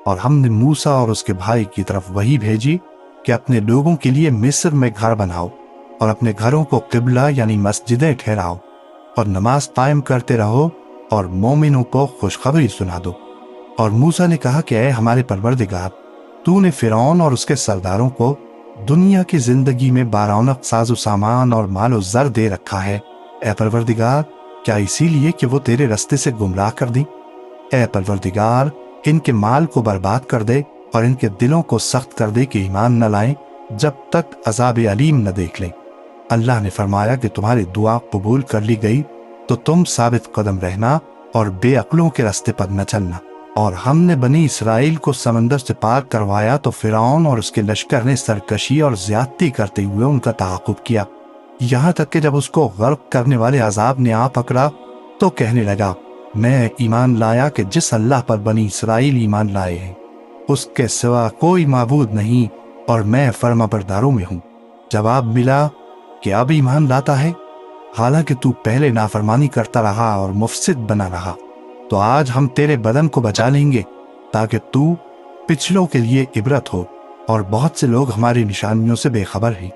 اور ہم نے موسیٰ اور اس کے بھائی کی طرف وحی بھیجی کہ اپنے لوگوں کے لیے مصر میں گھر بناؤ اور اپنے گھروں کو قبلہ یعنی مسجدیں ٹھہراؤ اور نماز قائم کرتے رہو اور مومنوں کو خوشخبری سنا دو۔ اور موسیٰ نے کہا کہ اے ہمارے پروردگار، تو نے فرعون اور اس کے سرداروں کو دنیا کی زندگی میں بارونق ساز و سامان اور مال و زر دے رکھا ہے، اے پروردگار کیا اسی لیے کہ وہ تیرے رستے سے گمراہ کر دیں؟ اے پروردگار ان کے مال کو برباد کر دے اور ان کے دلوں کو سخت کر دے کہ ایمان نہ لائیں جب تک عذاب علیم نہ دیکھ لیں۔ اللہ نے فرمایا کہ تمہاری دعا قبول کر لی گئی تو تم ثابت قدم رہنا اور بے عقلوں کے راستے پر نہ چلنا۔ اور ہم نے بنی اسرائیل کو سمندر سے پار کروایا تو فرعون اور اس کے لشکر نے سرکشی اور زیادتی کرتے ہوئے ان کا تعاقب کیا، یہاں تک کہ جب اس کو غرق کرنے والے عذاب نے آ پکڑا تو کہنے لگا میں ایمان لایا کہ جس اللہ پر بنی اسرائیل ایمان لائے ہیں اس کے سوا کوئی معبود نہیں اور میں فرما برداروں میں ہوں۔ جواب ملا کہ اب ایمان لاتا ہے حالانکہ تو پہلے نافرمانی کرتا رہا اور مفسد بنا رہا، تو آج ہم تیرے بدن کو بچا لیں گے تاکہ تو پچھلوں کے لیے عبرت ہو، اور بہت سے لوگ ہماری نشانیوں سے بے خبر ہیں۔